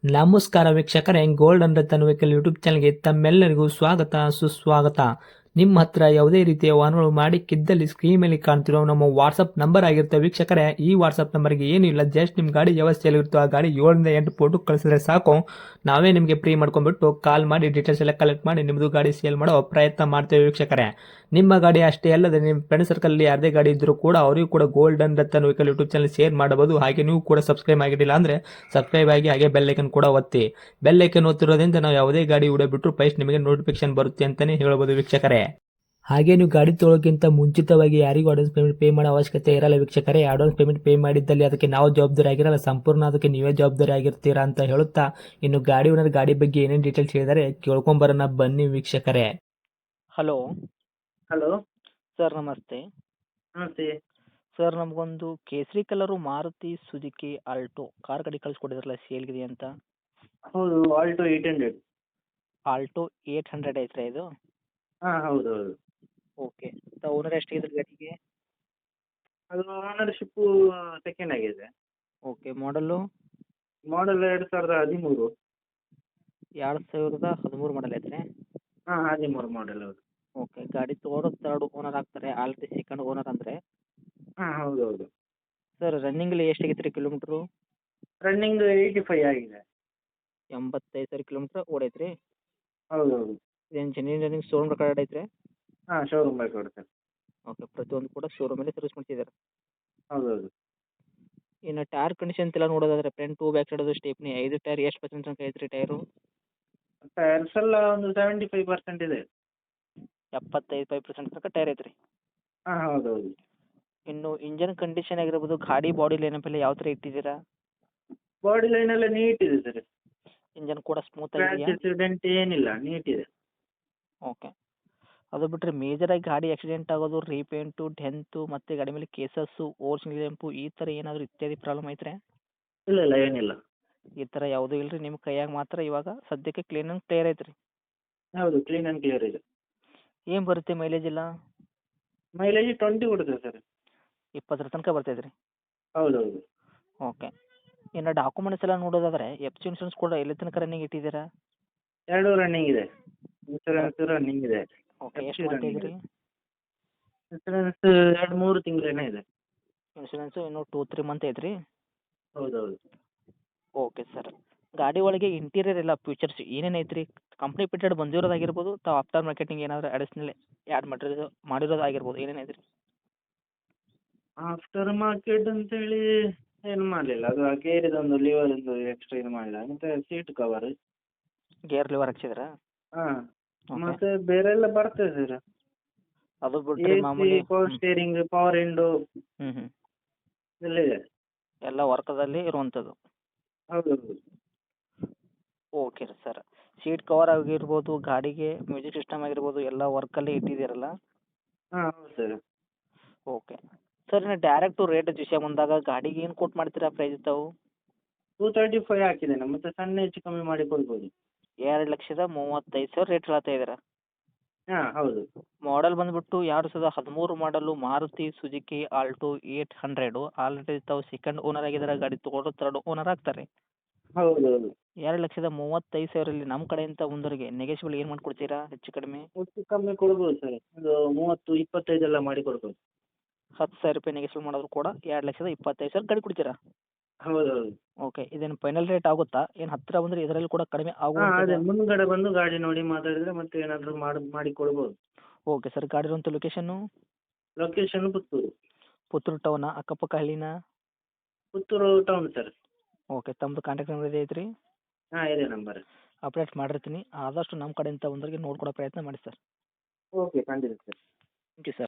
ನಮಸ್ಕಾರ ವೀಕ್ಷಕರೇ, gold and Ratan vehicle YouTube ಚಾನಲ್ಗೆ ತಮ್ಮೆಲ್ಲರಿಗೂ ಸ್ವಾಗತ ಸುಸ್ವಾಗತ. ನಿಮ್ಮ ಹತ್ರ ಯಾವುದೇ ರೀತಿಯ ವಾಹನಗಳು ಮಾಡಿಕ್ಕಿದ್ದಲ್ಲಿ ಸ್ಕ್ರೀನ್ ಮೇಲೆ ಕಾಣ್ತಿರೋ ನಮ್ಮ ವಾಟ್ಸಪ್ ನಂಬರ್ ಆಗಿರುತ್ತೆ ವೀಕ್ಷಕರೇ. ಈ ವಾಟ್ಸಪ್ ನಂಬರ್ಗೆ ಏನಿಲ್ಲ, ಜಸ್ಟ್ ನಿಮ್ಮ ಗಾಡಿ ವ್ಯವಸ್ಥೆಯಲ್ಲಿರುತ್ತೋ ಆ ಗಾಡಿ 7 ರಿಂದ 8 ಫೋಟೋ ಕಳಿಸಿದ್ರೆ ಸಾಕು, ನಾವೇ ನಿಮಗೆ ಫ್ರೀ ಮಾಡ್ಕೊಂಡ್ಬಿಟ್ಟು ಕಾಲ್ ಮಾಡಿ ಡೀಟೇಲ್ಸ್ ಎಲ್ಲ ಕಲೆಕ್ಟ್ ಮಾಡಿ ನಿಮ್ಮದು ಗಾಡಿ ಸೇಲ್ ಮಾಡೋ ಪ್ರಯತ್ನ ಮಾಡ್ತೇವೆ ವೀಕ್ಷಕರೇ. ನಿಮ್ಮ ಗಾಡಿ ಅಷ್ಟೇ ಅಲ್ಲದೆ ನಿಮ್ಮ ಫ್ರೆಂಡ್ ಸರ್ಕಲ್ ಯಾರದೇ ಗಾಡಿ ಇದ್ದರೂ ಕೂಡ ಅವರಿಗೂ ಕೂಡ gold and Ratan vehicle YouTube channel share ಮಾಡಬಹುದು. ಹಾಗೆ ನೀವು ಕೂಡ ಸಬ್ಸ್ಕ್ರೈಬ್ ಆಗಿರಲಿಲ್ಲ ಅಂದರೆ ಸಬ್ಸ್ಕ್ರೈಬ್ ಆಗಿ ಹಾಗೆ ಬೆಲ್ ಐಕನ್ ಕೂಡ ಒತ್ತಿ. ಬೆಲ್ ಐಕನ್ ಒತ್ತಿರೋದ್ರಿಂದ ನಾವು ಯಾವುದೇ ಗಾಡಿ ವಿಡಿಯೋ ಬಿಟ್ಟರು ಫಸ್ಟ್ ನಿಮಗೆ ನೋಟಿಫಿಕೇಶನ್ ಬರುತ್ತೆ ಅಂತಾನೆ ಹೇಳ್ಬೋದು ವೀಕ್ಷಕರೇ. ಹಾಗೆ ನೀವು ಗಾಡಿ ತೊಳೋಕ್ಕಿಂತ ಮುಂಚಿತವಾಗಿ ಯಾರಿಗೂ ಅಡ್ವಾನ್ಸ್ ಪೇಮೆಂಟ್ ಪೇ ಮಾಡೋ ಅವಶ್ಯಕತೆ ಇರಲ್ಲ ವೀಕ್ಷಕರೇ. ಅಡ್ವಾನ್ಸ್ ಪೇಮೆಂಟ್ ಪೇ ಮಾಡಿದ್ದಲ್ಲಿ ಅದಕ್ಕೆ ನಾವು ಜವಾಬ್ದಾರಿ ಆಗಿರಲ್ಲ, ಸಂಪೂರ್ಣ ಅದಕ್ಕೆ ನೀವೇ ಜವಾಬ್ದಾರಿ ಆಗಿರ್ತೀರಾ ಅಂತ ಹೇಳುತ್ತಾ, ಇನ್ನು ಗಾಡಿ ಓನರ್ ಗಾಡಿ ಬಗ್ಗೆ ಏನೇನು ಡೀಟೇಲ್ಸ್ ಹೇಳಿದರೆ ಕೇಳ್ಕೊಂಬರೋಣ ಬನ್ನಿ ವೀಕ್ಷಕರೇ. Hello hello. ಸರ್, ನಮಸ್ತೆ. ನಮಸ್ತೆ. ಸರ್, ನಮಗೊಂದು ಕೇಸರಿ colour Maruti Suzuki Alto car ಗಾಡಿ ಕಳಿಸ್ಕೊಟ್ಟಿದ್ರಲ್ಲ, ಸೇಲ್ಗಿದೆ ಅಂತ. ಹೌದು, ಆಲ್ಟೋ 800. ಆಲ್ಟೋ 800 ಐತ್ರಿ ಇದು? ಹಾಂ, ಹೌದು ಹೌದು. ಓಕೆ. ಓನರ್ ಎಷ್ಟಿದೆ ಗಾಡಿಗೆ? ಅದು ಓನರ್ಶಿಪ್ಪು ಸೆಕೆಂಡ್ ಆಗಿದೆ. ಓಕೆ. ಮಾಡಲು? ಮಾಡಲ್ 2013. 2013 ಮಾಡಲ್ ಐತ್ರಿ? ಹಾಂ, 13 ಮಾಡಲ್ ಹೌದು. ಓಕೆ. ಗಾಡಿ ತೊಗೊಳೋರು ತರ್ಡ್ ಓನರ್ ಆಗ್ತಾರೆ, ಆಲ್ರೆಡಿ ಸೆಕೆಂಡ್ ಓನರ್ ಅಂದರೆ. ಹಾಂ, ಹೌದು ಹೌದು. ಸರ್, ರನ್ನಿಂಗಲ್ಲಿ ಎಷ್ಟಾಗೈತೆ ರೀ ಕಿಲೋಮೀಟ್ರು? ರನ್ನಿಂಗ್ 85 ಆಗಿದೆ. 85,000 ಕಿಲೋಮೀಟ್ರ್ ಓಡೈತ್ರಿ? ಹೌದು ಹೌದು. ಇದೇನು ಜೆನ್ಯೂನ್ ರನ್ನಿಂಗ್ ಶೋರೂಮ್ ರೆಕಾರ್ಡ್ ಐತ್ರಿ? ಹಾಂ, ಶೋರೂಮ್ ರೆಕಾರ್ಡ್ ಸರ್. ಓಕೆ. ಪ್ರತಿಯೊಂದು ಕೂಡ ಶೋರೂಮಲ್ಲಿ ಸರ್ವಿಸ್ ಮಾಡ್ತಿದ್ದಾರೆ? ಹೌದು ಹೌದು. ಇನ್ನು ಟೈರ್ ಕಂಡೀಷನ್ ಎಲ್ಲ ನೋಡೋದಾದ್ರೆ front to back side stepney 5 tyre ಎಷ್ಟು ಪರ್ಸೆಂಟ್ ತನಕ ಐತ್ರಿ ಟೈರು? ಟೈರ್ಸ್ ಎಲ್ಲ ಒಂದು 75% ಇದೆ. 75% ತನಕ ಟೈರ್ ಐತ್ರಿ. ಹಾಂ, ಹೌದು ಹೌದು. ಇನ್ನು ಇಂಜನ್ ಕಂಡೀಷನ್ ಆಗಿರ್ಬೋದು, ಗಾಡಿ ಬಾಡಿ ಲೈನಪ್ ಎಲ್ಲ ಯಾವ ಥರ ಇಟ್ಟಿದ್ದೀರಾ? ಬಾಡಿ ಲೈನ್ ಎಲ್ಲ ನೀಟ್ ಇದೆ ಸರ್. ಇಂಜನ್ ಕೂಡ ಸ್ಮೂತ್ ಸ್ಕ್ರ್ಯಾಚ್ ಆಗಿದೆಯಾ? ಆಕ್ಸಿಡೆಂಟ್ ಏನಿಲ್ಲ, ನೀಟ್ ಇದೆ. ಓಕೆ. ಅದು ಬಿಟ್ಟರೆ ಮೇಜರಾಗಿ ಗಾಡಿ ಆಕ್ಸಿಡೆಂಟ್ ಆಗೋದು, ರೀಪೇಂಟು, ಡೆಂತು ಮತ್ತು ಗಾಡಿ ಮೇಲೆ ಕೇಸಸ್ಸು, ಓರ್ಜಿನಲ್ ಲೆಂಪು ಈ ಥರ ಏನಾದರೂ ಇತ್ಯಾದಿ ಪ್ರಾಬ್ಲಮ್ ಐತ್ರಿ? ಇಲ್ಲ ಇಲ್ಲ, ಏನಿಲ್ಲ. ಈ ಥರ ಯಾವುದೂ ಇಲ್ಲ ರೀ. ನಿಮ್ಮ ಕೈಯಾಗ ಮಾತ್ರ ಇವಾಗ ಸದ್ಯಕ್ಕೆ ಕ್ಲೀನ್ ಆ್ಯಂಡ್ ಕ್ಲಿಯರ್ ಐತ್ರಿ? ಹೌದು, ಕ್ಲೀನ್ ಆ್ಯಂಡ್ ಕ್ಲಿಯರ್ ಇದೆ. ಏನು ಬರುತ್ತೆ ಮೈಲೇಜ್ ಎಲ್ಲ? ಮೈಲೇಜ್ 20 ಕೊಡುತ್ತೆ ಸರ್. 20 ತನಕ ಬರ್ತೈತೆ ರೀ? ಹೌದು ಹೌದು. ಓಕೆ. ಇನ್ನು ಡಾಕ್ಯುಮೆಂಟ್ಸ್ ಎಲ್ಲ ನೋಡೋದಾದರೆ ಎಫ್ ಸಿ ಇನ್ಶೂರೆನ್ಸ್ ಕೂಡ ಎಲ್ಲಿ ತನಕ ರನ್ನಿಂಗ್ ಇಟ್ಟಿದ್ದೀರಾ? 2 ರನ್ನಿಂಗ್ ಇದೆ. ಇನ್ಸೂರೆನ್ಸ್ ರನ್ನಿಂಗ್ ಇದೆ. ಓಕೆ. ಎಷ್ಟು ಮಂತ್ ಐತೆ ರೀ? ಇನ್ಸೂರೆನ್ಸ್ 2-3 ತಿಂಗಳೇನೋ ಇದೆ. ಇನ್ಶೂರೆನ್ಸು ಇನ್ನೂ 2-3 ಮಂತ್ ಐತ್ರಿ? ಹೌದು ಹೌದು. Okay sir. ಗಾಡಿ ಒಳಗೆ ಇಂಟೀರಿಯರ್ ಎಲ್ಲ ಫೀಚರ್ಸ್ ಏನೇನು ಐತ್ರಿ? ಕಂಪ್ನಿ ಫಿಟೆಡ್ ಬಂದಿರೋದಾಗಿರ್ಬೋದು, ತಾವು ಆಫ್ಟರ್ ಮಾರ್ಕೆಟಿಂಗ್ ಏನಾದರೂ ಅಡಿಷ್ನಲ್ ಆ್ಯಡ್ ಮಾಡಿರೋದಾಗಿರ್ಬೋದು, ಏನೇನು ಐತ್ರಿ? ಆಫ್ಟರ್ ಮಾರ್ಕೆಟ್ ಅಂತೇಳಿ ಏನು ಮಾಡಲಿಲ್ಲ. ಅದು ಆ ಗೇರಿದೊಂದು ಲಿವರೊಂದು ಎಕ್ಸ್ಟ್ರಾ ಇದು ಮಾಡಿಲ್ಲ. ಮತ್ತೆ ಸೀಟ್ ಕವರ್. ಗೇರ್ ಲಿವರ್ ಹಾಕ್ಸಿದ್ರಾ? ಹಾಂ. ಓಕೆ. ಮತ್ತೆ ಬೇರೆ ಎಲ್ಲ ಬರ್ತದೆ ಸರ್. ಅದು ಬಿಟ್ಟರೆ AC, ಮಾಮೂಲಿ ಪವರ್ ಸ್ಟೇರಿಂಗ್, ಪವರ್ ವಿಂಡೋ ಹ್ಞೂ ಎಲ್ಲ ಇದೆ. ಎಲ್ಲ ವರ್ಕದಲ್ಲಿ ಇರುವಂಥದ್ದು? ಹೌದು ಹೌದು. ಓಕೆ ರೀ ಸರ್. ಸೀಟ್ ಕವರ್ ಆಗಿರ್ಬೋದು, ಗಾಡಿಗೆ ಮ್ಯೂಸಿಕ್ ಸಿಸ್ಟಮ್ ಆಗಿರ್ಬೋದು, ಎಲ್ಲ ವರ್ಕಲ್ಲೇ ಇಟ್ಟಿದ್ದೀರಲ್ಲ? ಹಾಂ, ಹೌದು ಸರ್. ಓಕೆ. ಸರ್, ಇನ್ನು ಡೈರೆಕ್ಟು ರೇಟ್ ವಿಷಯ ಬಂದಾಗ ಗಾಡಿಗೆ ಏನು ಕೊಟ್ಟು ಮಾಡ್ತೀರಾ ಪ್ರೈಸ್ ತಾವು? 235 ಹಾಕಿದ್ದೇನೆ. ಮತ್ತೆ ಸಣ್ಣ ಹೆಚ್ಚು ಕಮ್ಮಿ ಮಾಡಿ ಕೊಡ್ಬೋದು. 2,35,000 ರೇಟ್ ಹೇಳ್ತಾ ಇದ್ದೀರಾ? ಹಾಂ, ಹೌದು. ಮಾಡೆಲ್ ಬಂದುಬಿಟ್ಟು 2013 ಮಾಡಲು ಮಾರುತಿ ಸುಜುಕಿ ಆಲ್ಟೋ 800. ಆಲ್ರೆಡಿ ತಾವು ಸೆಕೆಂಡ್ ಓನರ್ ಆಗಿದ್ದಾರೆ, ಗಾಡಿ ತೊಗೊಂಡು ತರ್ಡ್ ಓನರ್ ಆಗ್ತಾರೆ. ಹೌದು ಹೌದು. 2,35,000 ನಮ್ಮ ಕಡೆಯಿಂದ ಒಂದರಿಗೆ ನೆಗೆಶಿಬಲ್ ಏನು ಮಾಡಿಕೊಡ್ತೀರಾ ಹೆಚ್ಚು ಕಡಿಮೆ? ಹೆಚ್ಚು ಕಮ್ಮಿ ಕೊಡ್ಬೋದು ಸರ್. ಒಂದು 30-25 ಎಲ್ಲ ಮಾಡಿ ಕೊಡ್ಬೋದು. 10,000 ರೂಪಾಯಿ ನೆಗೆಶಿಬಲ್ ಮಾಡಿದ್ರು ಕೂಡ 2,25,000 ಗಾಡಿ ಕೊಡ್ತೀರಾ? ಹೌದು ಹೌದು. ಓಕೆ. ಇದೇನು ಫೈನಲ್ ರೇಟ್ ಆಗುತ್ತಾ? ಏನು ಹತ್ತಿರ ಬಂದರೆ ಇದರಲ್ಲಿ ಕೂಡ ಕಡಿಮೆ ಹಾಂ, ಅದೇ ಆಗುವಂಥದ್ದಾ? ಮುಂದ್ಗಡೆ ಬಂದು ಗಾಡಿ ನೋಡಿ ಮಾತಾಡಿದ್ರೆ ಮತ್ತೆ ಏನಾದರೂ ಮಾಡಿ ಕೊಡ್ಬೋದು. Okay sir. ಗಾಡಿ ಇರುವಂಥ ಲೊಕೇಶನ್ನು? ಲೊಕೇಶನ್ ಪುತ್ತೂರು. ಪುತ್ತೂರು ಟೌನಾ, ಅಕ್ಕಪಕ್ಕ ಹಳ್ಳಿನಾ? Puttur town sir. ಓಕೆ. ತಮ್ಮದು ಕಾಂಟ್ಯಾಕ್ಟ್ ನಂಬರ್ ಇದೆ ಐತ್ರಿ? ಹಾಂ, ಇದೆ ನಂಬರ್. ಅಪ್ಡೇಟ್ ಮಾಡಿರ್ತೀನಿ. ಆದಷ್ಟು ನಮ್ಮ ಕಡೆಯಿಂದ ಒಂದರಿಗೆ ನೋಡ್ಕೊಡೋ ಪ್ರಯತ್ನ ಮಾಡಿ ಸರ್. ಓಕೆ, ಖಂಡಿತ ಸರ್. Thank you sir.